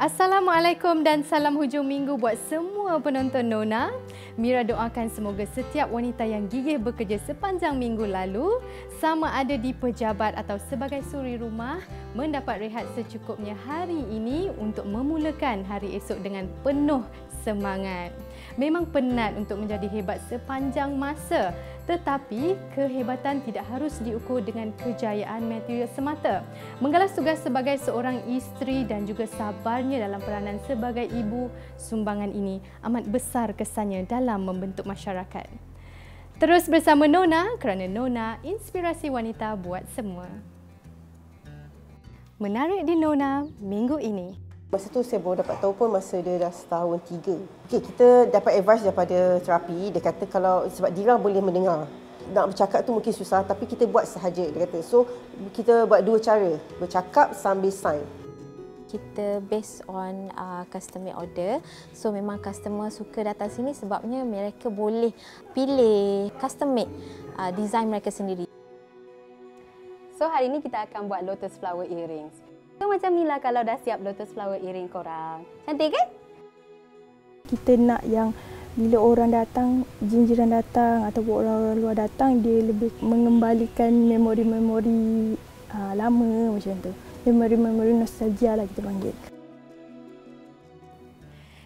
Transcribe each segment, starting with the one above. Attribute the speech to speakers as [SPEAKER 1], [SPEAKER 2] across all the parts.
[SPEAKER 1] Assalamualaikum dan salam hujung minggu buat semua penonton Nona. Mira doakan semoga setiap wanita yang gigih bekerja sepanjang minggu lalu, sama ada di pejabat atau sebagai suri rumah, mendapat rehat secukupnya hari ini untuk memulakan hari esok dengan penuh semangat. Memang penat untuk menjadi hebat sepanjang masa, tetapi kehebatan tidak harus diukur dengan kejayaan material semata. Menggalas tugas sebagai seorang isteri dan juga sabarnya dalam peranan sebagai ibu, sumbangan ini amat besar kesannya dalam membentuk masyarakat. Terus bersama Nona kerana Nona inspirasi wanita buat semua. Menarik di Nona minggu ini.
[SPEAKER 2] Masa tu saya baru dapat tahu pun masa dia dah setahun 3. Okay, kita dapat advice daripada terapi. Dia kata kalau sebab Dira boleh mendengar. Nak bercakap tu mungkin susah tapi kita buat sahaja, dia kata. So kita buat dua cara, bercakap sambil sign.
[SPEAKER 3] Kita based on customer order. So memang customer suka datang sini sebabnya mereka boleh pilih custom made design mereka sendiri.
[SPEAKER 4] So hari ini kita akan buat lotus flower earrings. So macam ni lah kalau dah siap lotus flower earring korang. Cantik kan?
[SPEAKER 5] Kita nak yang bila orang datang, jiran datang atau orang luar datang, dia lebih mengembalikan memori-memori lama macam tu. Memori-memori nostalgia lah kita panggil.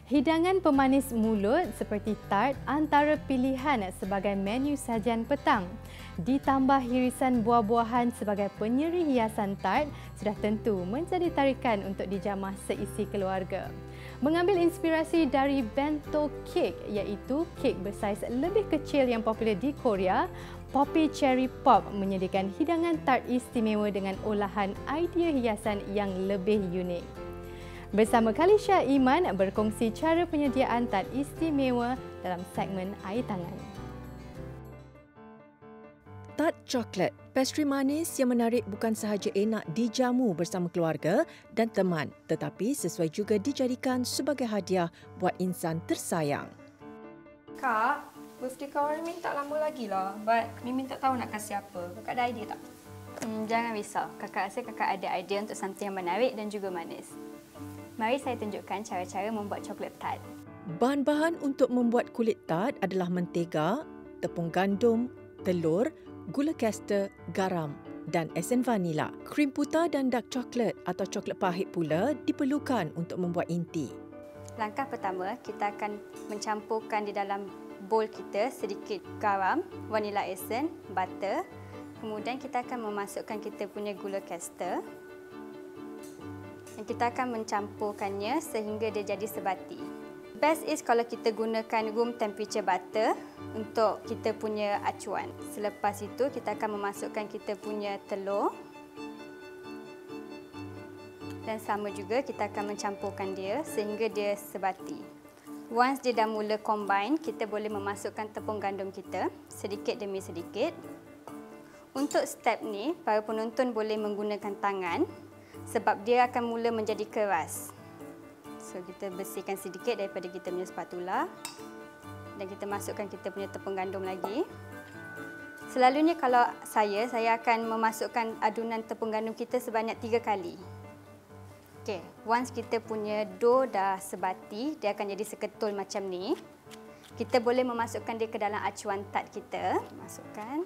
[SPEAKER 1] Hidangan pemanis mulut seperti tart antara pilihan sebagai menu sajian petang. Ditambah hirisan buah-buahan sebagai penyeri hiasan tart sudah tentu menjadi tarikan untuk dijamah seisi keluarga. Mengambil inspirasi dari bento cake iaitu kek bersaiz lebih kecil yang popular di Korea, Poppy Cherry Pop menyediakan hidangan tart istimewa dengan olahan idea hiasan yang lebih unik. Bersama Kalisha Iman berkongsi cara penyediaan tart istimewa dalam segmen Air Tangan.
[SPEAKER 6] Tart coklat, pastri manis yang menarik bukan sahaja enak dijamu bersama keluarga dan teman, tetapi sesuai juga dijadikan sebagai hadiah buat insan tersayang.
[SPEAKER 7] Kak, birthday kawan Mimin tak lama lagi lah. But Mimin tak tahu nak kasih apa. Kakak ada idea tak?
[SPEAKER 4] Jangan risau. Kakak rasa kakak ada idea untuk something yang menarik dan juga manis. Mari saya tunjukkan cara-cara membuat coklat tart.
[SPEAKER 6] Bahan-bahan untuk membuat kulit tart adalah mentega, tepung gandum, telur, gula caster, garam dan esen vanila. Krim putih dan dark coklat atau coklat pahit pula diperlukan untuk membuat inti.
[SPEAKER 4] Langkah pertama, kita akan mencampurkan di dalam bowl kita sedikit garam, vanilla essence, butter. Kemudian kita akan memasukkan kita punya gula caster. Dan kita akan mencampurkannya sehingga dia jadi sebati. Best is kalau kita gunakan room temperature butter untuk kita punya acuan. Selepas itu kita akan memasukkan kita punya telur. Dan sama juga kita akan mencampurkan dia sehingga dia sebati. Once dia dah mula combine, kita boleh memasukkan tepung gandum kita sedikit demi sedikit. Untuk step ni, para penonton boleh menggunakan tangan sebab dia akan mula menjadi keras. So kita bersihkan sedikit daripada kita punya spatula dan kita masukkan kita punya tepung gandum lagi. Selalunya kalau saya akan memasukkan adunan tepung gandum kita sebanyak 3 kali. Okey, once kita punya dough dah sebati, dia akan jadi seketul macam ni. Kita boleh memasukkan dia ke dalam acuan tart kita. Masukkan.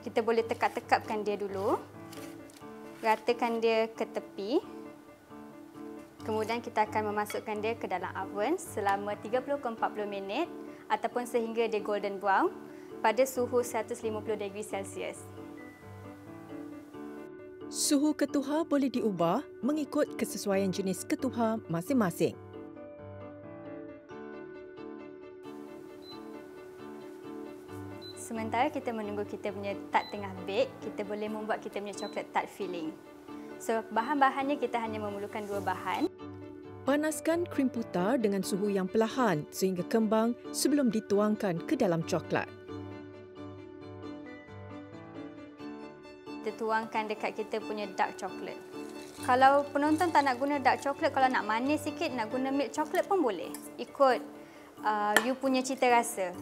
[SPEAKER 4] Kita boleh tekap-tekapkan dia dulu. Ratakan dia ke tepi. Kemudian kita akan memasukkan dia ke dalam oven selama 30 ke 40 minit ataupun sehingga dia golden brown pada suhu 150 darjah Celsius.
[SPEAKER 6] Suhu ketuhar boleh diubah mengikut kesesuaian jenis ketuhar masing-masing.
[SPEAKER 4] Sementara kita menunggu kita punya tart tengah bake, kita boleh membuat kita punya coklat tart filling. So, bahan-bahannya kita hanya memerlukan 2 bahan.
[SPEAKER 6] Panaskan krim putar dengan suhu yang perlahan sehingga kembang sebelum dituangkan ke dalam coklat.
[SPEAKER 4] Kita tuangkan dekat kita punya dark chocolate. Kalau penonton tak nak guna dark chocolate, kalau nak manis sikit, nak guna milk chocolate pun boleh. Ikut you punya cita rasa.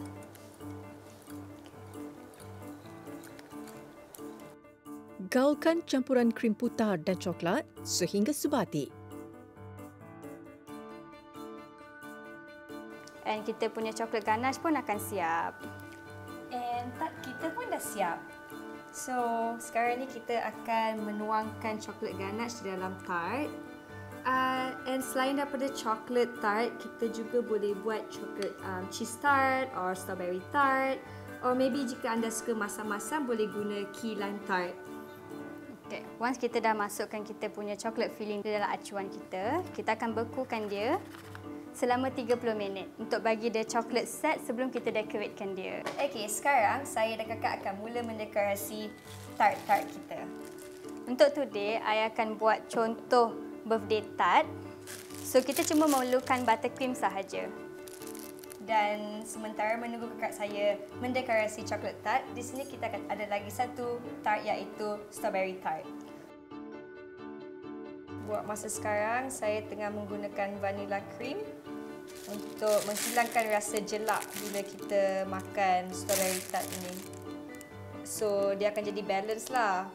[SPEAKER 6] Gaulkan campuran krim putar dan coklat sehingga sebatik.
[SPEAKER 4] And kita punya coklat ganache pun akan siap.
[SPEAKER 7] And tart kita pun dah siap. So, sekarang ni kita akan menuangkan coklat ganache di dalam tart. And selain daripada coklat tart, kita juga boleh buat coklat cheese tart or strawberry tart. Or maybe jika anda suka masam-masam, boleh guna key lime tart.
[SPEAKER 4] Okay. Once kita dah masukkan kita punya coklat filling di dalam acuan kita akan bekukan dia selama 30 minit untuk bagi dia coklat set sebelum kita dekoratkan dia.
[SPEAKER 7] Okay, sekarang saya dan kakak akan mula mendekorasi tart-tart kita.
[SPEAKER 4] Untuk today, I akan buat contoh birthday tart. So, kita cuma memerlukan buttercream sahaja.
[SPEAKER 7] Dan sementara menunggu kakak saya mendekorasi coklat tart, di sini kita akan ada lagi satu tart iaitu strawberry tart. Buat masa sekarang, saya tengah menggunakan vanilla cream untuk menghilangkan rasa jelak bila kita makan strawberry tart ini. So, dia akan jadi balance lah.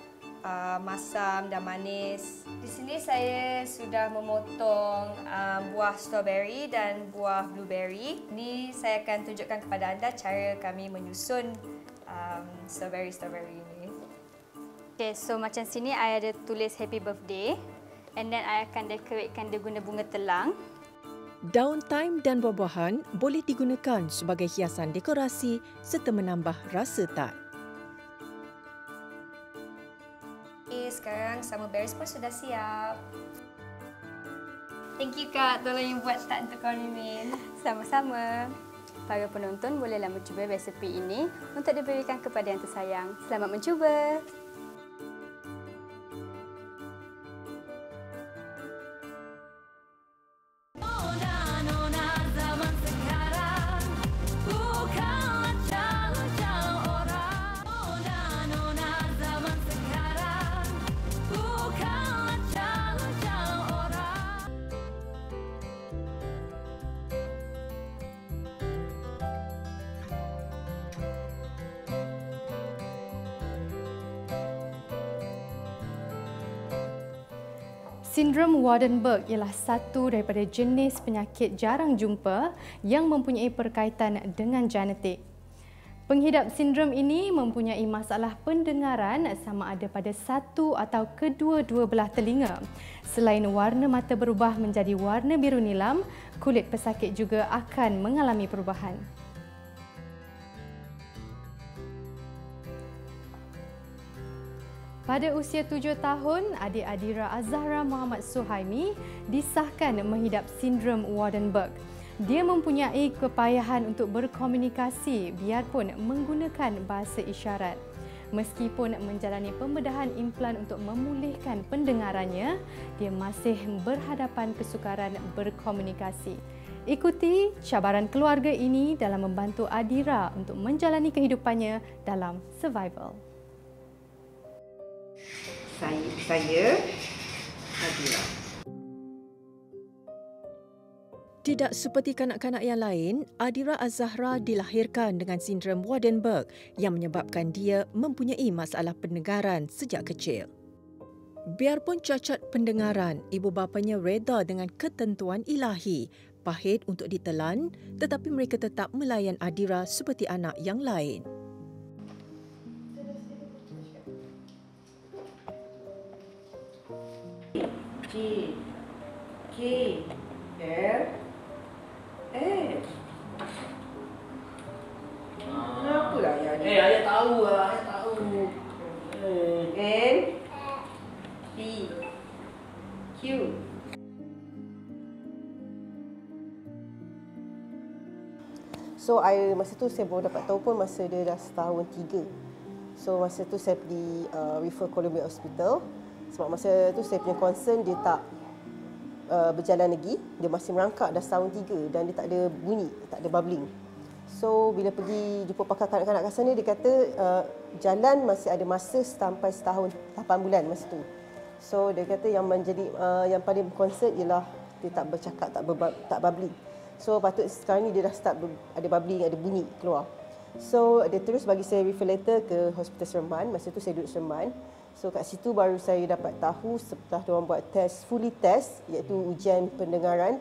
[SPEAKER 7] Masam dan manis. Di sini saya sudah memotong buah strawberry dan buah blueberry. Ini saya akan tunjukkan kepada anda cara kami menyusun strawberry ini.
[SPEAKER 4] Okay, so macam sini I ada tulis happy birthday. And then I akan dekoratkan dia guna bunga telang.
[SPEAKER 6] Daun thyme dan buah-buahan boleh digunakan sebagai hiasan dekorasi serta menambah rasa tart.
[SPEAKER 7] Sekarang summer berries pun sudah siap. Thank you Kak, tolong you buat tart untuk kawan Mimin.
[SPEAKER 4] Sama-sama. Para penonton bolehlah mencuba resepi ini untuk diberikan kepada yang tersayang. Selamat mencuba.
[SPEAKER 1] Sindrom Waardenburg ialah satu daripada jenis penyakit jarang jumpa yang mempunyai berkaitan dengan genetik. Penghidap sindrom ini mempunyai masalah pendengaran sama ada pada satu atau kedua-dua belah telinga. Selain warna mata berubah menjadi warna biru nilam, kulit pesakit juga akan mengalami perubahan. Pada usia 7 tahun, adik Adira Azahra Muhammad Suhaimi disahkan menghidap sindrom Waardenburg. Dia mempunyai kepayahan untuk berkomunikasi biarpun menggunakan bahasa isyarat. Meskipun menjalani pembedahan implan untuk memulihkan pendengarannya, dia masih berhadapan kesukaran berkomunikasi. Ikuti cabaran keluarga ini dalam membantu Adira untuk menjalani kehidupannya dalam survival.
[SPEAKER 2] Saya Adira.
[SPEAKER 6] Tidak seperti kanak-kanak yang lain, Adira Azahra dilahirkan dengan sindrom Waardenburg yang menyebabkan dia mempunyai masalah pendengaran sejak kecil. Biarpun cacat pendengaran, ibu bapanya reda dengan ketentuan ilahi, pahit untuk ditelan, tetapi mereka tetap melayan Adira seperti anak yang lain.
[SPEAKER 2] K, L, S. Kenapa lah ayah ni?
[SPEAKER 8] Ayah tahu lah, ayah tahu.
[SPEAKER 2] N, P, Q. So, masa tu saya baru dapat tahu pun masa dia dah setahun 3. So, masa tu saya pergi refer Columbia Hospital. Sebab masa tu saya punya concern dia tak berjalan lagi. Dia masih merangkak dah setahun 3 dan dia tak ada bunyi, tak ada bubbling. So bila pergi jumpa pakar kanak-kanak kat sana, dia kata jalan masih ada masa sampai setahun 8 bulan masa tu. So dia kata yang menjadi yang paling concern ialah dia tak bercakap, tak bubbling. So patut sekarang ni dia dah start ada bubbling, ada bunyi keluar. So dia terus bagi saya refer letter ke Hospital Seremban. Masa tu saya duduk Seremban. So kat situ baru saya dapat tahu setelah diorang buat fully test, iaitu ujian pendengaran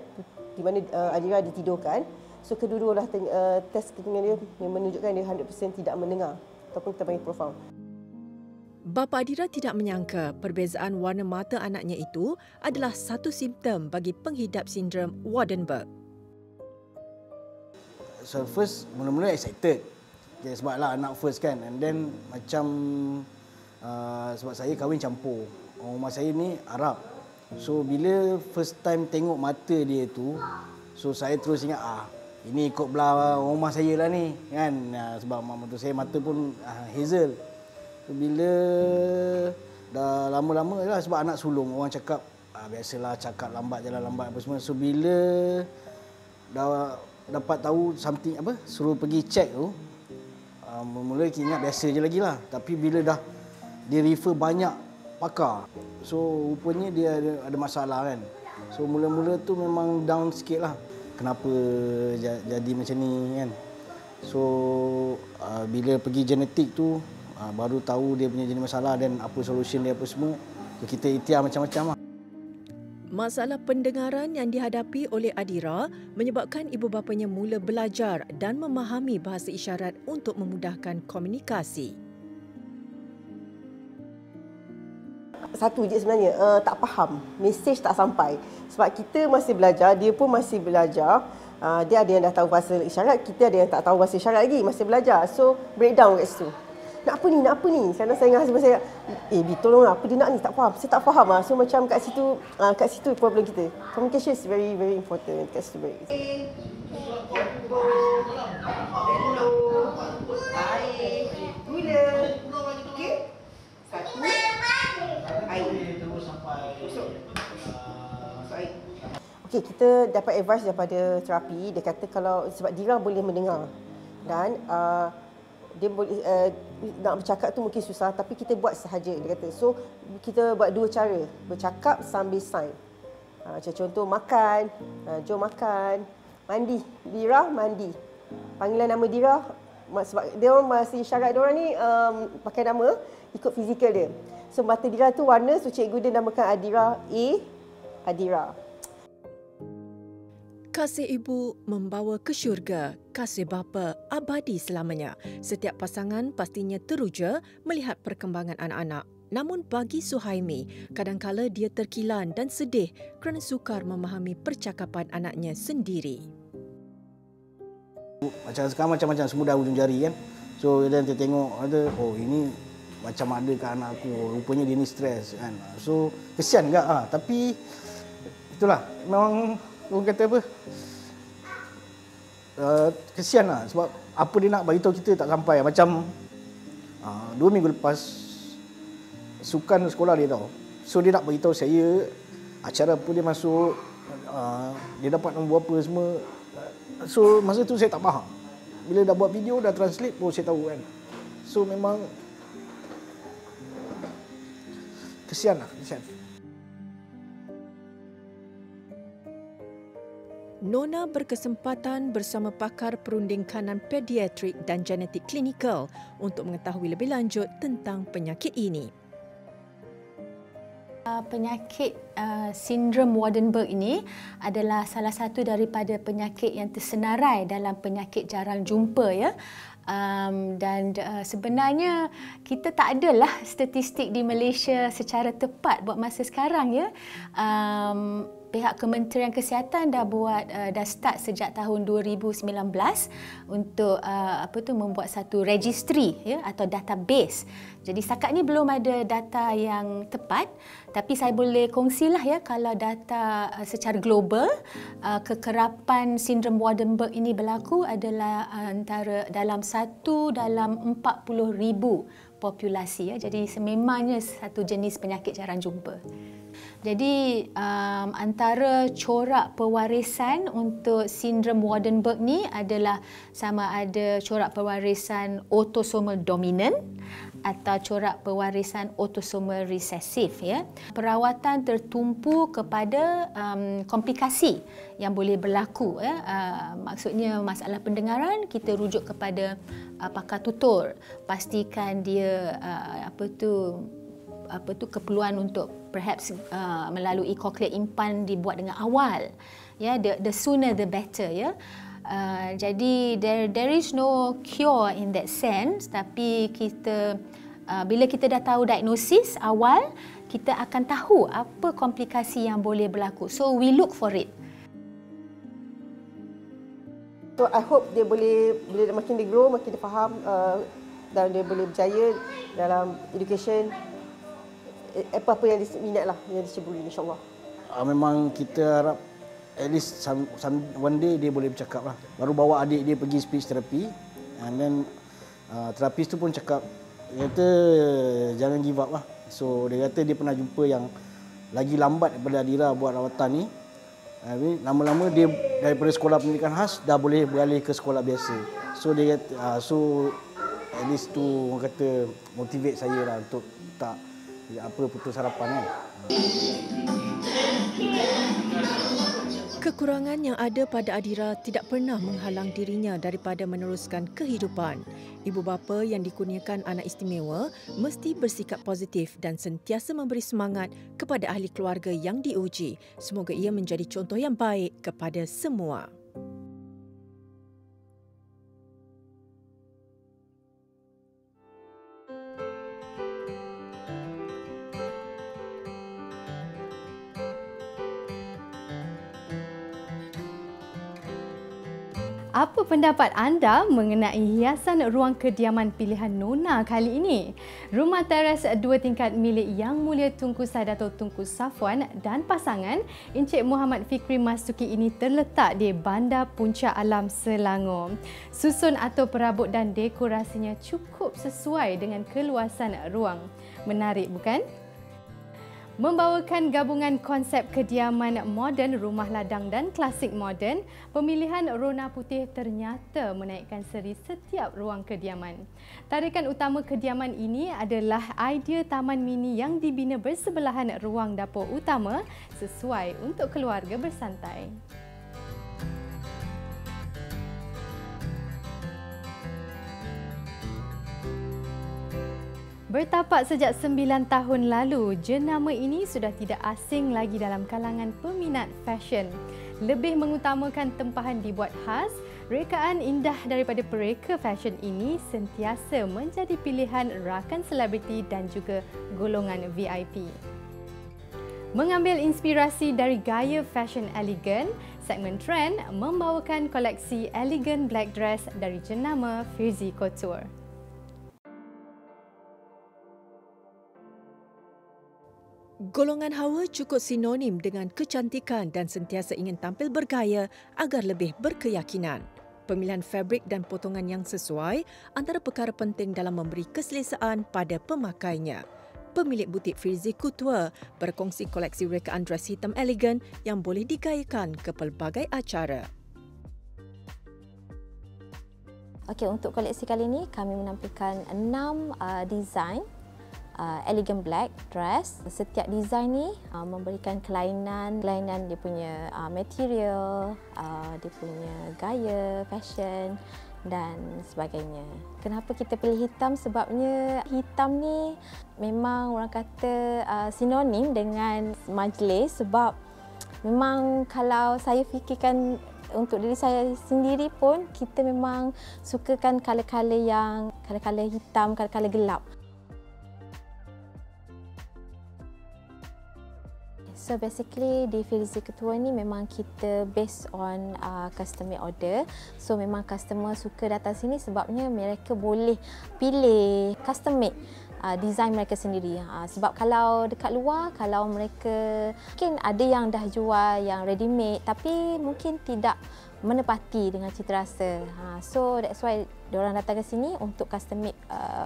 [SPEAKER 2] di mana Adira ditidurkan. So kedua-dualah test dengan dia yang menunjukkan dia 100% tidak mendengar ataupun kita panggil profound.
[SPEAKER 6] Bapa Adira tidak menyangka perbezaan warna mata anaknya itu adalah satu simptom bagi penghidap sindrom Waardenburg.
[SPEAKER 8] So first, mula-mula excited. Okay, sebablah anak first kan. And then macam sebab saya kahwin campur. Orang rumah saya ni Arab. So bila first time tengok mata dia tu, so saya terus ingat ini ikut belah orang rumah saya lah ni kan. Sebab mak mentua saya mata pun hazel. So, bila dah lama-lama lah sebab anak sulung, orang cakap biasalah cakap lambat jalan lambat apa semua. So bila dah dapat tahu something suruh pergi check tu, mula-mula ingat biasa je lagi lah. Tapi bila dah dia refer banyak pakar, so rupanya dia ada masalah kan. So mula-mula tu memang down sikit lah. Kenapa jadi macam ni kan. So bila pergi genetik tu baru tahu dia punya jenis masalah dan apa solution dia apa semua. So, kita ikhtiar macam-macam lah.
[SPEAKER 6] Masalah pendengaran yang dihadapi oleh Adira menyebabkan ibu bapanya mula belajar dan memahami bahasa isyarat untuk memudahkan komunikasi.
[SPEAKER 2] Satu je sebenarnya, tak faham, mesej tak sampai. Sebab kita masih belajar, dia pun masih belajar. Dia ada yang dah tahu bahasa isyarat, kita ada yang tak tahu bahasa isyarat lagi, masih belajar. So, breakdown kat situ. Nak apa ni, nak apa ni? Kadang saya dengan husband saya, Bi, tolonglah, apa dia nak ni? Tak faham. Saya tak faham lah. So macam kat situ problem kita. Communication is very, very important kat situ. Air, gula. Okey? Satu. Air. Okey, kita dapat advice daripada terapi. Dia kata kalau, sebab Dira boleh mendengar. Dan dia boleh nak bercakap tu mungkin susah, tapi kita buat sahaja, dia kata. So kita buat dua cara, bercakap sambil sign. Macam contoh makan, jom makan, mandi, Dira mandi. Panggilan nama Dira, sebab dia orang masih isyarat dia orang ni pakai nama ikut fizikal dia. So mata Dira tu warna, so cikgu dia namakan Adira Adira.
[SPEAKER 6] Kasih ibu membawa ke syurga, kasih bapa abadi selamanya. Setiap pasangan pastinya teruja melihat perkembangan anak-anak. Namun bagi Suhaimi, kadangkala dia terkilan dan sedih kerana sukar memahami percakapan anaknya sendiri.
[SPEAKER 8] Macam sekarang macam-macam, semua dah ujung jari kan. So dia tengok ada, ini macam ada kat anak aku, rupanya dia ni stres kan. So kesian juga tapi itulah memang orang kata apa, kesian lah sebab apa dia nak bagi tahu kita tak sampai. Macam 2 minggu lepas sukan sekolah dia tahu, so dia nak bagi tahu saya acara apa dia masuk, dia dapat nombor apa semua. So masa tu saya tak faham. Bila dah buat video, dah translate pun saya tahu kan. So memang kesian lah, kesian.
[SPEAKER 6] Nona berkesempatan bersama pakar perunding kanan pediatrik dan genetik klinikal untuk mengetahui lebih lanjut tentang penyakit ini.
[SPEAKER 9] Penyakit sindrom Waardenburg ini adalah salah satu daripada penyakit yang tersenarai dalam penyakit jarang jumpa ya. Sebenarnya kita tak adalah statistik di Malaysia secara tepat buat masa sekarang ya. Pihak Kementerian Kesihatan dah start sejak tahun 2019 untuk membuat satu registry ya atau database. Jadi setakat ni belum ada data yang tepat, tapi saya boleh kongsilah ya kalau data secara global kekerapan sindrom Waardenburg ini berlaku adalah antara dalam 1 dalam 40,000 populasi ya. Jadi sememangnya satu jenis penyakit jarang jumpa. Jadi antara corak pewarisan untuk sindrom Waardenburg ni adalah sama ada corak pewarisan autosomal dominant atau corak pewarisan autosomal resesif ya. Perawatan tertumpu kepada komplikasi yang boleh berlaku ya. Maksudnya masalah pendengaran kita rujuk kepada pakar tutur. Pastikan dia keperluan untuk perhaps melalui cochlear implant dibuat dengan awal. Ya, the sooner the better, ya. Jadi there is no cure in that sense, tapi kita bila kita dah tahu diagnosis awal, kita akan tahu apa komplikasi yang boleh berlaku. So we look for it.
[SPEAKER 2] So I hope dia boleh, bila makin dia grow, makin dia faham dan dia boleh berjaya dalam education, apa-apa yang dia minat lah, yang dia ceburi, insyaAllah.
[SPEAKER 8] Memang kita harap at least one day dia boleh bercakap lah. Baru bawa adik dia pergi speech therapy, and then terapis tu pun cakap, dia kata jangan give up lah. So dia kata dia pernah jumpa yang lagi lambat daripada Adira buat rawatan ni. Lama-lama dia daripada sekolah pendidikan khas dah boleh beralih ke sekolah biasa. So dia kata, at least tu orang kata motivate saya lah untuk tak putus harapan kan.
[SPEAKER 6] Kekurangan yang ada pada Adira tidak pernah menghalang dirinya daripada meneruskan kehidupan. Ibu bapa yang dikurniakan anak istimewa mesti bersikap positif dan sentiasa memberi semangat kepada ahli keluarga yang diuji. Semoga ia menjadi contoh yang baik kepada semua.
[SPEAKER 1] Apa pendapat anda mengenai hiasan ruang kediaman pilihan Nona kali ini? Rumah teres 2 tingkat milik Yang Mulia Tunku Saidatul Tunku Safwan dan pasangan Encik Muhammad Fikri Masuki ini terletak di Bandar Puncak Alam, Selangor. Susun atau perabot dan dekorasinya cukup sesuai dengan keluasan ruang. Menarik bukan? Membawakan gabungan konsep kediaman moden, rumah ladang dan klasik moden, pemilihan rona putih ternyata menaikkan seri setiap ruang kediaman. Tarikan utama kediaman ini adalah idea taman mini yang dibina bersebelahan ruang dapur utama sesuai untuk keluarga bersantai. Bertapak sejak 9 tahun lalu, jenama ini sudah tidak asing lagi dalam kalangan peminat fashion. Lebih mengutamakan tempahan dibuat khas, rekaan indah daripada pereka fashion ini sentiasa menjadi pilihan rakan selebriti dan juga golongan VIP. Mengambil inspirasi dari gaya fashion elegan, segmen trend membawakan koleksi elegant black dress dari jenama Frizzy Couture.
[SPEAKER 6] Golongan hawa cukup sinonim dengan kecantikan dan sentiasa ingin tampil bergaya agar lebih berkeyakinan. Pemilihan fabrik dan potongan yang sesuai antara perkara penting dalam memberi keselesaan pada pemakainya. Pemilik butik Frizzy Couture berkongsi koleksi rekaan dress hitam elegan yang boleh digayakan ke pelbagai acara.
[SPEAKER 3] Okey, untuk koleksi kali ini kami menampilkan 6 design elegant black dress. Setiap design ni memberikan kelainan dia punya material, dia punya gaya, fashion dan sebagainya. Kenapa kita pilih hitam? Sebabnya hitam ni memang orang kata sinonim dengan majlis, sebab memang kalau saya fikirkan untuk diri saya sendiri pun, kita memang sukakan color-color hitam, color-color gelap. So basically di Frizzy Couture ni memang kita based on custom made order. So memang customer suka datang sini sebabnya mereka boleh pilih custom made design mereka sendiri. Sebab kalau dekat luar, kalau mereka mungkin ada yang dah jual yang ready made tapi mungkin tidak menepati dengan cita rasa. So that's why diorang datang ke sini untuk custom made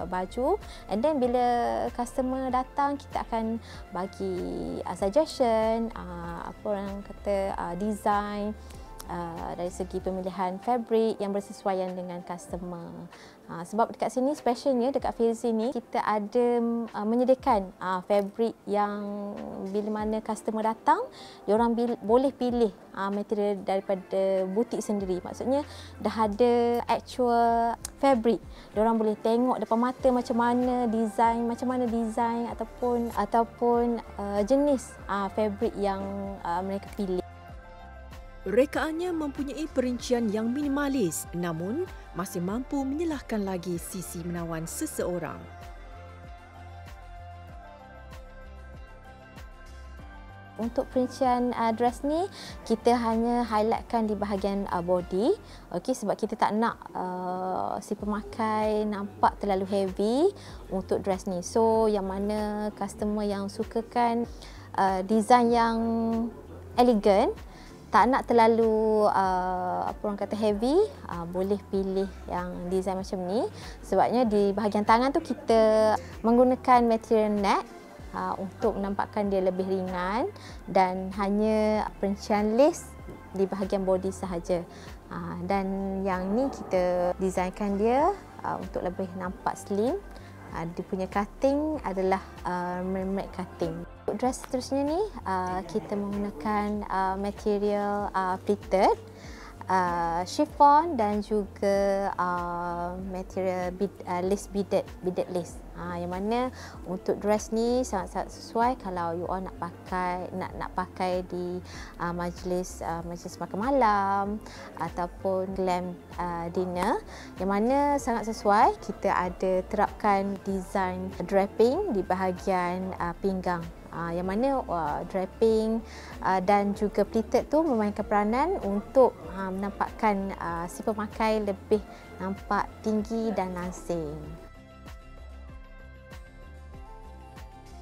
[SPEAKER 3] baju, and then bila customer datang kita akan bagi suggestion, apa orang kata design dari segi pemilihan fabric yang bersesuaian dengan customer. Sebab dekat sini specialnya dekat Filzi ni kita ada menyediakan fabric yang bila mana customer datang, diorang boleh pilih material daripada butik sendiri. Maksudnya dah ada actual fabric. Diorang boleh tengok depan mata macam mana design ataupun jenis fabric yang mereka pilih.
[SPEAKER 6] Rekaannya mempunyai perincian yang minimalis namun masih mampu menyelahkan lagi sisi menawan seseorang.
[SPEAKER 3] Untuk perincian dress ni, kita hanya highlightkan di bahagian body. Okey, sebab kita tak nak si pemakai nampak terlalu heavy untuk dress ni. So, yang mana customer yang sukakan design yang elegan, tak nak terlalu apa orang kata heavy, boleh pilih yang design macam ni. Sebabnya di bahagian tangan tu kita menggunakan material net untuk menampakkan dia lebih ringan dan hanya perincian lace di bahagian body sahaja. Dan yang ni kita designkan dia untuk lebih nampak slim. Dia punya cutting adalah mermaid cutting. Untuk dress seterusnya ni kita menggunakan material pleated, chiffon dan juga material lace beaded lace. Yang mana untuk dress ni sangat-sangat sesuai kalau you all nak pakai di majlis makan malam ataupun glam dinner, yang mana sangat sesuai. Kita ada terapkan design draping di bahagian pinggang. Yang mana draping dan juga pleated tu memainkan peranan untuk menampakkan si pemakai lebih nampak tinggi dan langsing.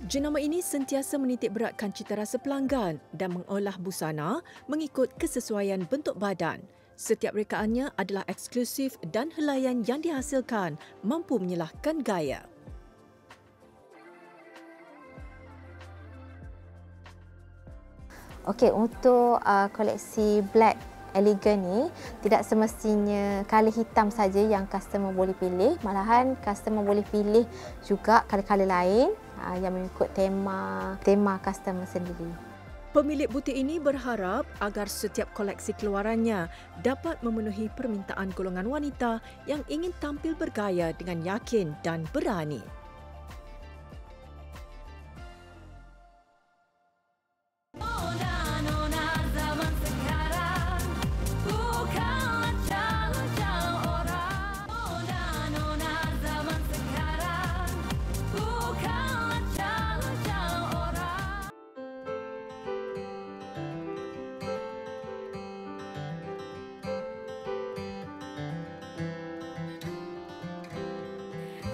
[SPEAKER 6] Jenama ini sentiasa menitik beratkan citarasa pelanggan dan mengolah busana mengikut kesesuaian bentuk badan. Setiap rekaannya adalah eksklusif dan helaian yang dihasilkan mampu menyelahkan gaya.
[SPEAKER 3] Okey, untuk koleksi black elegant ni tidak semestinya color hitam saja yang customer boleh pilih, malahan customer boleh pilih juga color-color lain yang mengikut tema customer sendiri.
[SPEAKER 6] Pemilik butik ini berharap agar setiap koleksi keluarannya dapat memenuhi permintaan golongan wanita yang ingin tampil bergaya dengan yakin dan berani.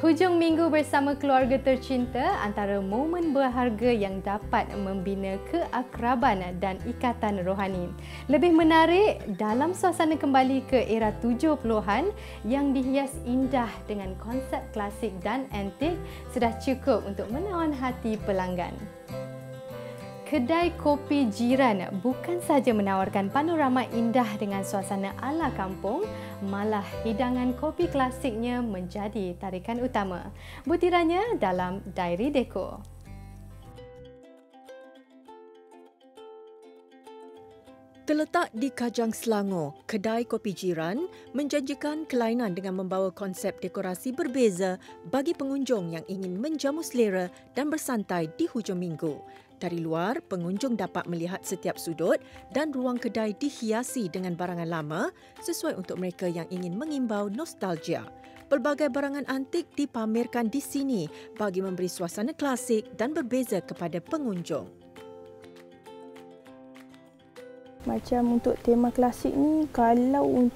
[SPEAKER 1] Hujung minggu bersama keluarga tercinta antara momen berharga yang dapat membina keakraban dan ikatan rohani. Lebih menarik dalam suasana kembali ke era 70-an yang dihias indah dengan konsep klasik dan antik sudah cukup untuk menawan hati pelanggan. Kedai Kopi Jiran bukan sahaja menawarkan panorama indah dengan suasana ala kampung, malah hidangan kopi klasiknya menjadi tarikan utama. Butirannya dalam Diary Deco.
[SPEAKER 6] Terletak di Kajang Selangor, Kedai Kopi Jiran menjanjikan kelainan dengan membawa konsep dekorasi berbeza bagi pengunjung yang ingin menjamu selera dan bersantai di hujung minggu. Dari luar, pengunjung dapat melihat setiap sudut dan ruang kedai dihiasi dengan barangan lama sesuai untuk mereka yang ingin mengimbau nostalgia. Pelbagai barangan antik dipamerkan di sini bagi memberi suasana klasik dan berbeza kepada pengunjung.
[SPEAKER 5] Macam untuk tema klasik ni, kalau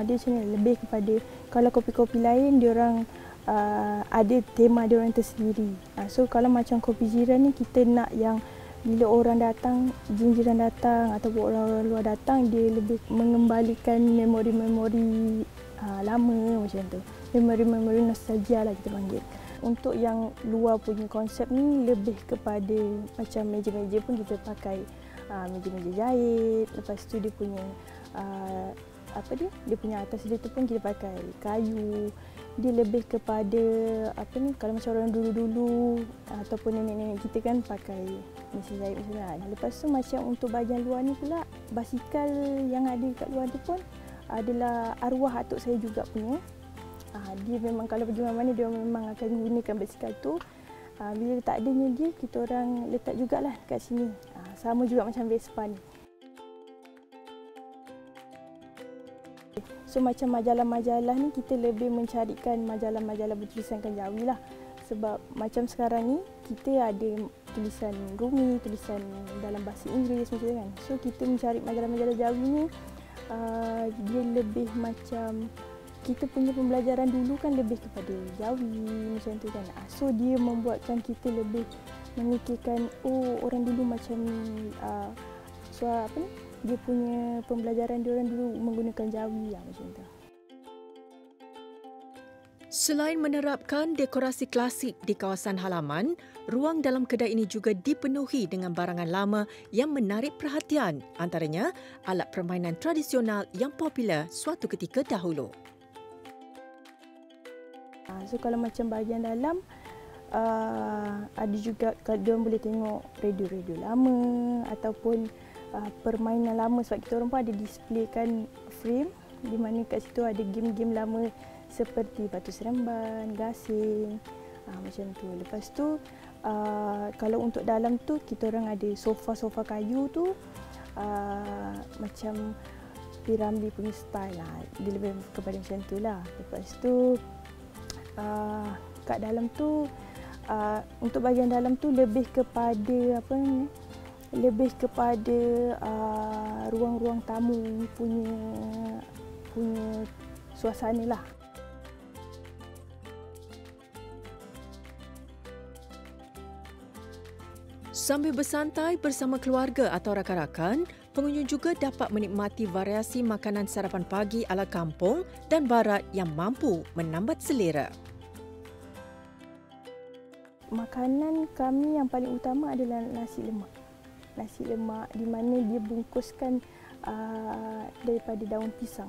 [SPEAKER 5] dia macam ni, lebih kepada kalau kopi-kopi lain diorang ada tema diorang tersendiri. So kalau macam Kopi Jiran ni, kita nak yang bila orang datang, jiran datang atau orang luar datang, dia lebih mengembalikan memori-memori lama macam tu. Memori-memori nostalgia lah kita panggil. Untuk yang luar punya konsep ni lebih kepada macam meja-meja pun kita pakai meja-meja jahit. Lepas tu dia punya dia punya atas dia tu pun kita pakai kayu. Dia lebih kepada kalau macam orang dulu-dulu ataupun nenek-nenek kita kan pakai mesin jahit macam tu. Lepas tu macam untuk bahagian luar ni pula, basikal yang ada kat luar tu pun adalah arwah atuk saya juga punya. Dia memang kalau pergi mana-mana dia memang akan gunakan basikal tu. Bila tak adanya dia, kita orang letak jugalah kat sini. Sama juga macam Vespa ni. So macam majalah-majalah ni kita lebih mencarikan majalah-majalah bertulisankan Jawi lah. Sebab macam sekarang ni kita ada tulisan Rumi, tulisan dalam bahasa Inggeris macam tu kan. So kita mencari majalah-majalah Jawi ni dia lebih macam kita punya pembelajaran dulu kan lebih kepada Jawi macam tu kan. So dia membuatkan kita lebih memikirkan orang dulu macam dia punya pembelajaran dia orang dulu menggunakan Jawi macam tu.
[SPEAKER 6] Selain menerapkan dekorasi klasik di kawasan halaman, ruang dalam kedai ini juga dipenuhi dengan barangan lama yang menarik perhatian, antaranya alat permainan tradisional yang popular suatu ketika dahulu.
[SPEAKER 5] So kalau macam bahagian dalam, ada juga dia boleh tengok radio-radio lama ataupun permainan lama sebab kita orang pun ada displaykan frame di mana kat situ ada game-game lama seperti batu seremban, gasing, macam tu. Lepas tu kalau untuk dalam tu kita orang ada sofa-sofa kayu tu macam Piramli punya style lah. Dia lebih kepada macam tu lah. Lepas tu kat dalam tu untuk bahagian dalam tu lebih kepada lebih kepada ruang-ruang tamu punya suasana lah.
[SPEAKER 6] Sambil bersantai bersama keluarga atau rakan-rakan, pengunjung juga dapat menikmati variasi makanan sarapan pagi ala kampung dan barat yang mampu menambat selera.
[SPEAKER 5] Makanan kami yang paling utama adalah nasi lemak. Nasi lemak di mana dia bungkuskan daripada daun pisang.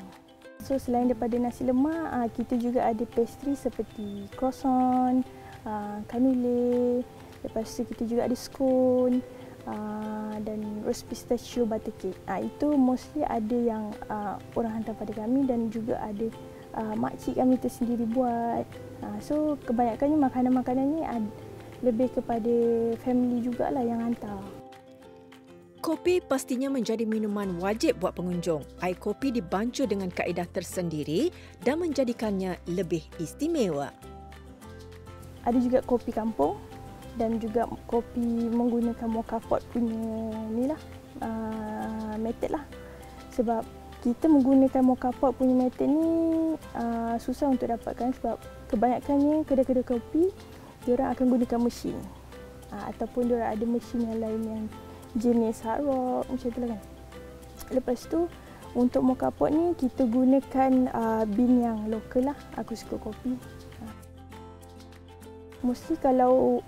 [SPEAKER 5] So selain daripada nasi lemak, kita juga ada pastry seperti croissant, kanule. Lepas tu kita juga ada scone dan rose pistachio butter cake. Itu mostly ada yang orang hantar pada kami dan juga ada makcik kami tersendiri buat. So kebanyakannya makanan-makanan ni lebih kepada family jugalah yang hantar.
[SPEAKER 6] Kopi pastinya menjadi minuman wajib buat pengunjung. Air kopi dibancuh dengan kaedah tersendiri dan menjadikannya lebih istimewa.
[SPEAKER 5] Ada juga kopi kampung dan juga kopi menggunakan mocha pot punya method lah. Sebab kita menggunakan mocha pot punya method ni susah untuk dapatkan sebab kebanyakannya kedai-kedai kopi diorang akan gunakan mesin ataupun diorang ada mesin yang lain yang jenis hard rock macam tu lah kan. Lepas tu untuk mocha pot ni kita gunakan bean yang lokal lah. Aku suka kopi. Mostly kalau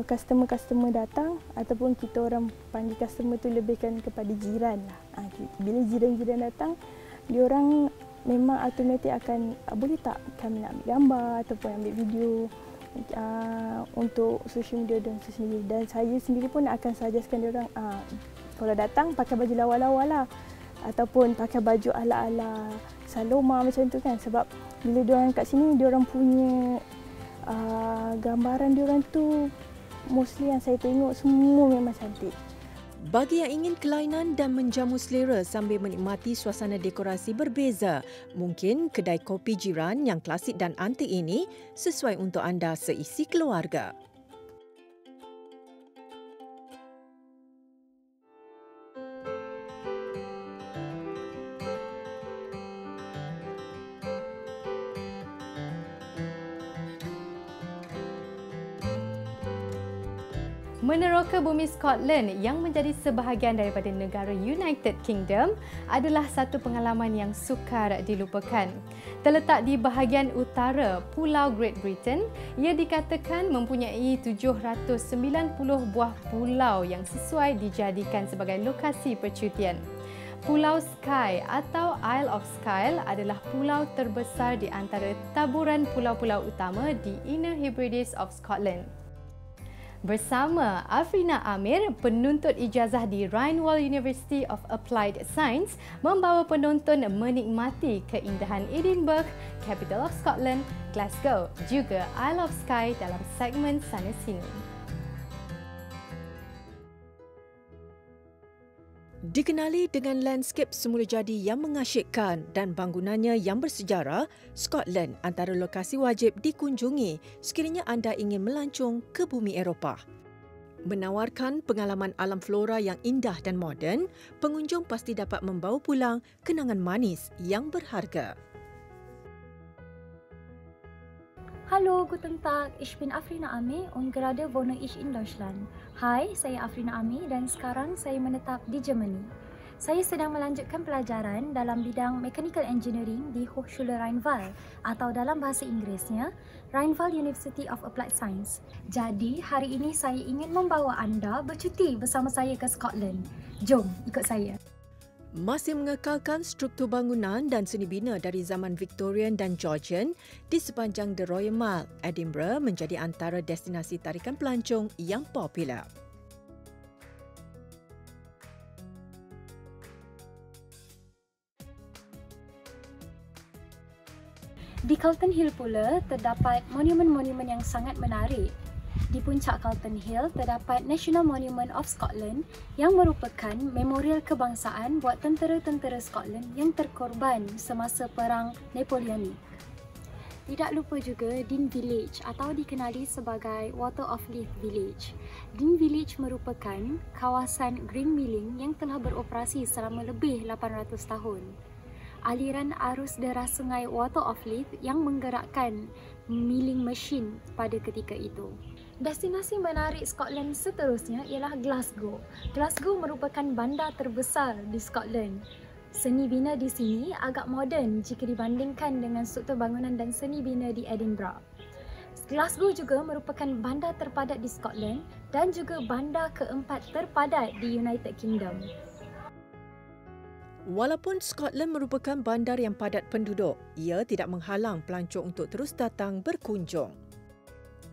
[SPEAKER 5] customer-customer datang ataupun kita orang panggil customer tu lebihkan kepada jiran lah. Bila jiran-jiran datang, diorang memang automatik akan boleh tak kami nak ambil gambar ataupun ambil video untuk social media dan sendiri. Dan saya sendiri pun akan suggestkan diorang kalau datang pakai baju lawa-lawa lah ataupun pakai baju ala-ala Saloma macam tu kan. Sebab bila diorang kat sini diorang punya gambaran diorang tu mostly yang saya tengok semua memang cantik.
[SPEAKER 6] Bagi yang ingin kelainan dan menjamu selera sambil menikmati suasana dekorasi berbeza, mungkin kedai kopi jiran yang klasik dan antik ini sesuai untuk anda seisi keluarga.
[SPEAKER 1] Meneroka bumi Scotland yang menjadi sebahagian daripada negara United Kingdom adalah satu pengalaman yang sukar dilupakan. Terletak di bahagian utara Pulau Great Britain, ia dikatakan mempunyai 790 buah pulau yang sesuai dijadikan sebagai lokasi percutian. Pulau Skye atau Isle of Skye adalah pulau terbesar di antara taburan pulau-pulau utama di Inner Hebrides of Scotland. Bersama Afrina Amir, penuntut ijazah di Rindwall University of Applied Science, membawa penonton menikmati keindahan Edinburgh, capital of Scotland, Glasgow, juga Isle of Skye dalam segmen sana sini.
[SPEAKER 6] Dikenali dengan lanskip semula jadi yang mengasyikkan dan bangunannya yang bersejarah, Scotland antara lokasi wajib dikunjungi sekiranya anda ingin melancong ke bumi Eropah. Menawarkan pengalaman alam flora yang indah dan moden, pengunjung pasti dapat membawa pulang kenangan manis yang berharga.
[SPEAKER 10] Hallo, guten Tag. Ich bin Afrina Ami und gerade wohne ich in Deutschland. Hai, saya Afrina Ami dan sekarang saya menetap di Germany. Saya sedang melanjutkan pelajaran dalam bidang Mechanical Engineering di Hochschule Rindwall atau dalam bahasa Inggerisnya Rindwall University of Applied Science. Jadi, hari ini saya ingin membawa anda bercuti bersama saya ke Scotland. Jom, ikut saya.
[SPEAKER 6] Masih mengekalkan struktur bangunan dan seni bina dari zaman Victorian dan Georgian di sepanjang The Royal Mile, Edinburgh menjadi antara destinasi tarikan pelancong yang popular.
[SPEAKER 10] Di Calton Hill pula terdapat monumen-monumen yang sangat menarik. Di puncak Calton Hill terdapat National Monument of Scotland yang merupakan memorial kebangsaan buat tentera-tentera Scotland yang terkorban semasa Perang Napoleonic. Tidak lupa juga Dean Village atau dikenali sebagai Water of Leith Village. Dean Village merupakan kawasan grain milling yang telah beroperasi selama lebih 800 tahun. Aliran arus deras sungai Water of Leith yang menggerakkan milling machine pada ketika itu. Destinasi menarik Scotland seterusnya ialah Glasgow. Glasgow merupakan bandar terbesar di Scotland. Seni bina di sini agak moden jika dibandingkan dengan struktur bangunan dan seni bina di Edinburgh. Glasgow juga merupakan bandar terpadat di Scotland dan juga bandar keempat terpadat di United Kingdom.
[SPEAKER 6] Walaupun Scotland merupakan bandar yang padat penduduk, ia tidak menghalang pelancong untuk terus datang berkunjung.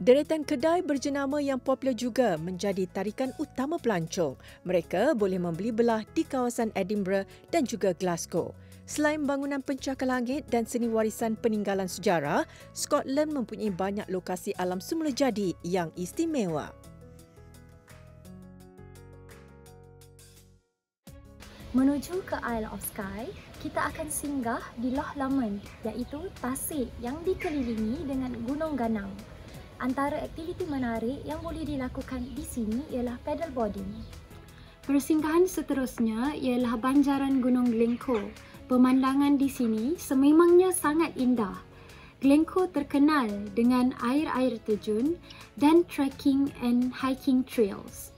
[SPEAKER 6] Deretan kedai berjenama yang popular juga menjadi tarikan utama pelancong. Mereka boleh membeli belah di kawasan Edinburgh dan juga Glasgow. Selain bangunan pencakar langit dan seni warisan peninggalan sejarah, Scotland mempunyai banyak lokasi alam semula jadi yang istimewa.
[SPEAKER 10] Menuju ke Isle of Skye, kita akan singgah di Loch Lomond, iaitu tasik yang dikelilingi dengan gunung ganang. Antara aktiviti menarik yang boleh dilakukan di sini ialah paddleboarding. Persinggahan seterusnya ialah banjaran Gunung Glencoe. Pemandangan di sini sememangnya sangat indah. Glencoe terkenal dengan air-air terjun dan trekking and hiking trails.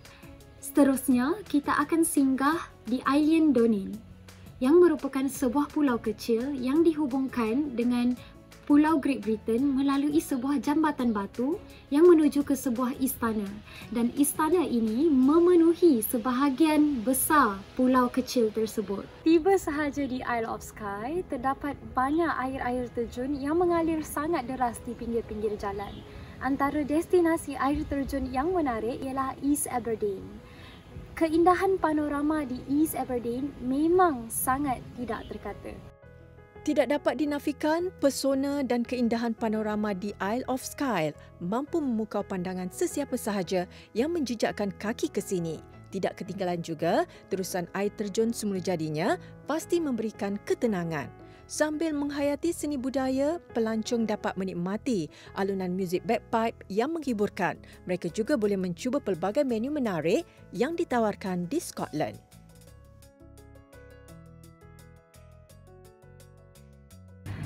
[SPEAKER 10] Seterusnya, kita akan singgah di Eilean Donen yang merupakan sebuah pulau kecil yang dihubungkan dengan Pulau Great Britain melalui sebuah jambatan batu yang menuju ke sebuah istana. Dan istana ini memenuhi sebahagian besar pulau kecil tersebut. Tiba sahaja di Isle of Skye, terdapat banyak air-air terjun yang mengalir sangat deras di pinggir-pinggir jalan. Antara destinasi air terjun yang menarik ialah East Aberdeen. Keindahan panorama di East Aberdeen memang sangat tidak terkata.
[SPEAKER 6] Tidak dapat dinafikan, pesona dan keindahan panorama di Isle of Skye mampu memukau pandangan sesiapa sahaja yang menjejakkan kaki ke sini. Tidak ketinggalan juga, terusan air terjun semula jadinya pasti memberikan ketenangan. Sambil menghayati seni budaya, pelancong dapat menikmati alunan muzik bagpipe yang menghiburkan. Mereka juga boleh mencuba pelbagai menu menarik yang ditawarkan di Scotland.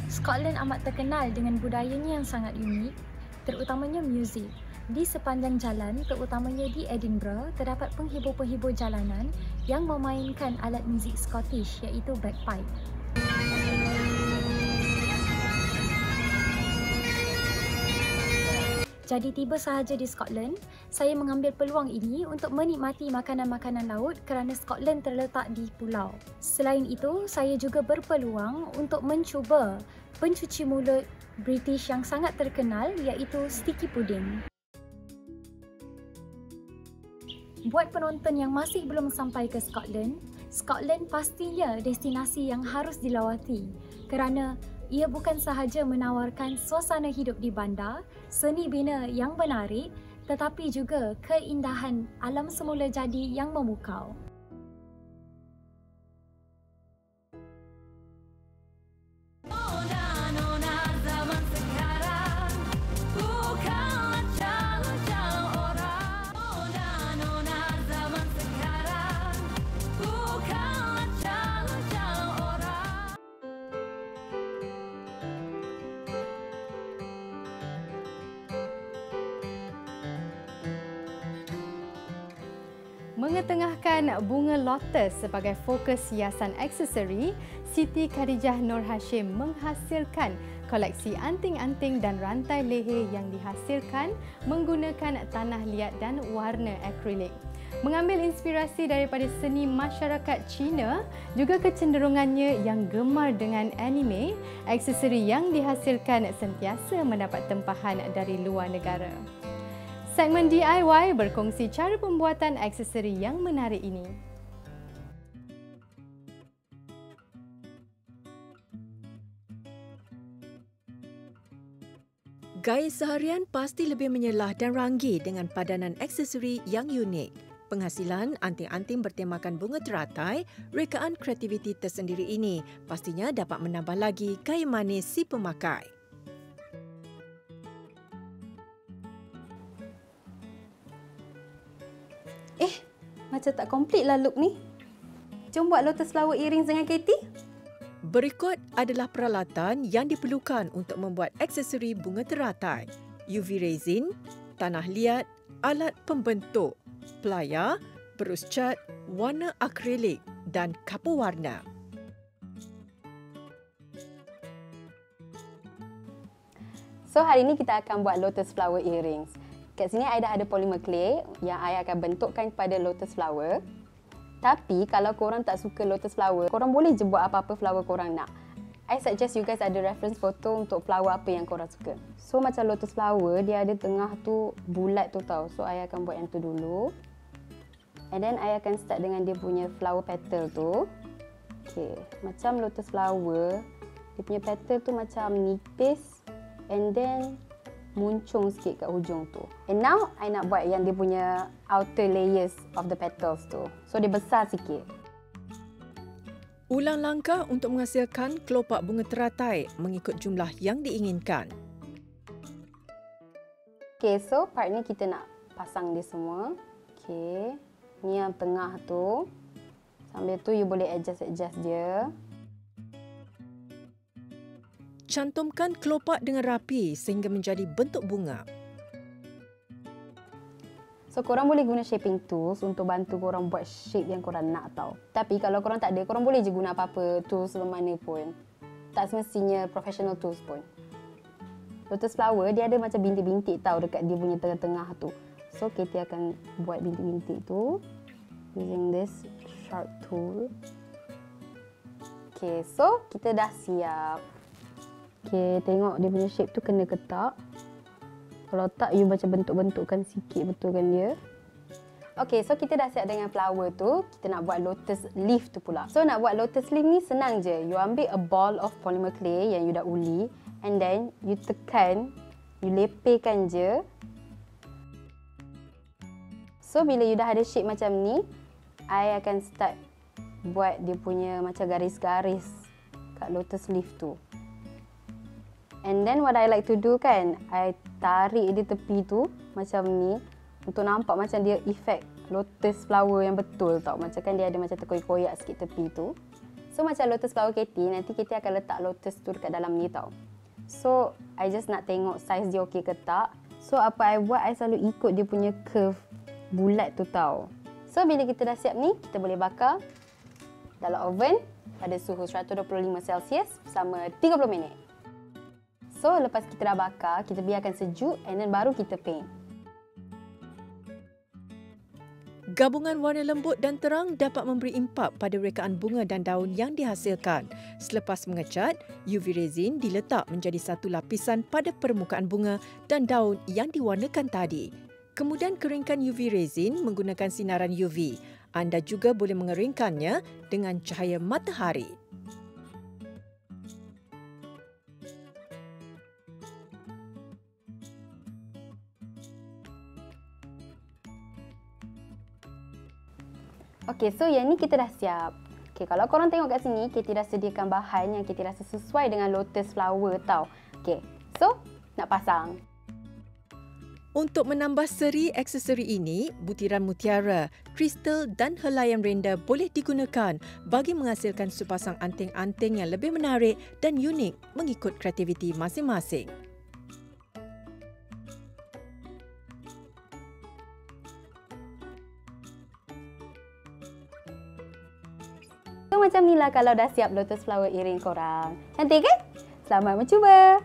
[SPEAKER 10] Scotland amat terkenal dengan budayanya yang sangat unik, terutamanya muzik. Di sepanjang jalan, terutamanya di Edinburgh, terdapat penghibur-penghibur jalanan yang memainkan alat muzik Scottish iaitu bagpipe. Jadi tiba sahaja di Scotland, saya mengambil peluang ini untuk menikmati makanan-makanan laut kerana Scotland terletak di pulau. Selain itu, saya juga berpeluang untuk mencuba pencuci mulut British yang sangat terkenal iaitu sticky pudding. Buat penonton yang masih belum sampai ke Scotland, Scotland pastinya destinasi yang harus dilawati kerana ia bukan sahaja menawarkan suasana hidup di bandar, seni bina yang menarik, tetapi juga keindahan alam semula jadi yang memukau.
[SPEAKER 1] Mengetengahkan bunga lotus sebagai fokus hiasan aksesori, Siti Khadijah Nur Hashim menghasilkan koleksi anting-anting dan rantai leher yang dihasilkan menggunakan tanah liat dan warna akrilik. Mengambil inspirasi daripada seni masyarakat Cina, juga kecenderungannya yang gemar dengan anime, aksesori yang dihasilkan sentiasa mendapat tempahan dari luar negara. Segmen DIY berkongsi cara pembuatan aksesori yang menarik ini.
[SPEAKER 6] Gaya seharian pasti lebih menyelah dan ranggi dengan padanan aksesori yang unik. Penghasilan anting-anting bertemakan bunga teratai, rekaan kreativiti tersendiri ini pastinya dapat menambah lagi gaya manis si pemakai.
[SPEAKER 11] Macam tak komplit lah look ni. Jom buat lotus flower earrings dengan Katie.
[SPEAKER 6] Berikut adalah peralatan yang diperlukan untuk membuat aksesori bunga teratai. UV resin, tanah liat, alat pembentuk, pelayar, berus cat, warna akrilik dan kapur warna.
[SPEAKER 11] So hari ni kita akan buat lotus flower earrings. Kat sini I dah ada polymer clay yang I akan bentukkan kepada lotus flower. Tapi kalau korang tak suka lotus flower, korang boleh je buat apa-apa flower korang nak. I suggest you guys ada reference photo untuk flower apa yang korang suka. So macam lotus flower, dia ada tengah tu bulat tu tau. So I akan buat yang tu dulu. And then I akan start dengan dia punya flower petal tu. Okay, macam lotus flower, dia punya petal tu macam nipis. And then muncung sikit kat hujung tu. And now, I nak buat yang dia punya outer layers of the petals tu. So, dia besar sikit.
[SPEAKER 6] Ulang langkah untuk menghasilkan kelopak bunga teratai mengikut jumlah yang diinginkan.
[SPEAKER 11] Okay, so part ni kita nak pasang dia semua. Okay, ni yang tengah tu. Sambil tu, you boleh adjust dia.
[SPEAKER 6] Cantumkan kelopak dengan rapi sehingga menjadi bentuk bunga.
[SPEAKER 11] So, korang boleh guna shaping tools untuk bantu korang buat shape yang korang nak tau. Tapi kalau korang tak ada, korang boleh je guna apa-apa tools mana pun. Tak semestinya professional tools pun. Lotus flower, dia ada macam bintik-bintik tau dekat dia punya tengah-tengah tu. So, kita akan buat bintik-bintik tu using this sharp tool. Okay, so kita dah siap. Okay, tengok dia punya shape tu kena ke tak. Kalau tak, you macam bentuk-bentukkan sikit, betulkan dia. Okay, so kita dah siap dengan flower tu. Kita nak buat lotus leaf tu pula. So, nak buat lotus leaf ni senang je. You ambil a ball of polymer clay yang you dah uli. And then, you tekan, you lepehkan je. So, bila you dah ada shape macam ni, I akan start buat dia punya macam garis-garis kat lotus leaf tu. And then what I like to do kan, I tarik dia tepi tu macam ni untuk nampak macam dia efek lotus flower yang betul tau. Macam kan dia ada macam terkoyak-koyak sikit tepi tu. So macam lotus flower Katie, nanti kita akan letak lotus tu dekat dalam ni tau. So I just nak tengok saiz dia okey ke tak. So apa I buat, I selalu ikut dia punya curve bulat tu tau. So bila kita dah siap ni, kita boleh bakar dalam oven pada suhu 125 Celsius selama 30 minit. So lepas kita dah bakar, kita biarkan sejuk and then baru kita paint.
[SPEAKER 6] Gabungan warna lembut dan terang dapat memberi impak pada rekaan bunga dan daun yang dihasilkan. Selepas mengecat, UV resin diletak menjadi satu lapisan pada permukaan bunga dan daun yang diwarnakan tadi. Kemudian keringkan UV resin menggunakan sinaran UV. Anda juga boleh mengeringkannya dengan cahaya matahari.
[SPEAKER 11] Okey, so yang ni kita dah siap. Okey, kalau korang tengok kat sini, kita dah sediakan bahan yang kita rasa sesuai dengan lotus flower tau. Okey, so nak pasang.
[SPEAKER 6] Untuk menambah seri aksesori ini, butiran mutiara, kristal dan helaian renda boleh digunakan bagi menghasilkan sepasang anting-anting yang lebih menarik dan unik mengikut kreativiti masing-masing.
[SPEAKER 11] So macam ni lah kalau dah siap lotus flower earring korang. Cantik kan? Selamat mencuba!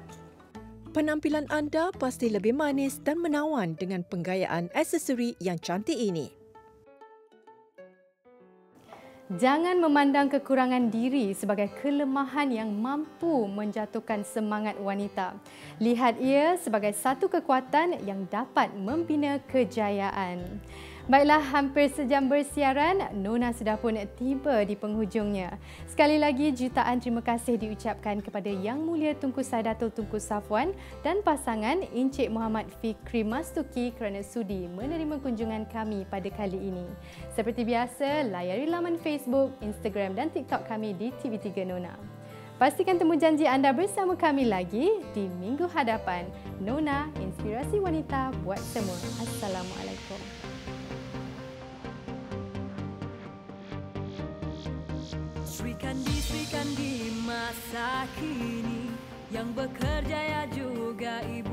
[SPEAKER 6] Penampilan anda pasti lebih manis dan menawan dengan penggayaan aksesori yang cantik ini.
[SPEAKER 1] Jangan memandang kekurangan diri sebagai kelemahan yang mampu menjatuhkan semangat wanita. Lihat ia sebagai satu kekuatan yang dapat membina kejayaan. Baiklah, hampir sejam bersiaran, Nona sudah pun tiba di penghujungnya. Sekali lagi, jutaan terima kasih diucapkan kepada Yang Mulia Tunku Saidatul Tunku Safwan dan pasangan Encik Muhammad Fikri Mastuki kerana sudi menerima kunjungan kami pada kali ini. Seperti biasa, layari laman Facebook, Instagram dan TikTok kami di TV3 Nona. Pastikan temu janji anda bersama kami lagi di minggu hadapan. Nona, inspirasi wanita buat semua. Assalamualaikum.
[SPEAKER 12] Sri Kandi masa kini yang bekerja ya juga ibu.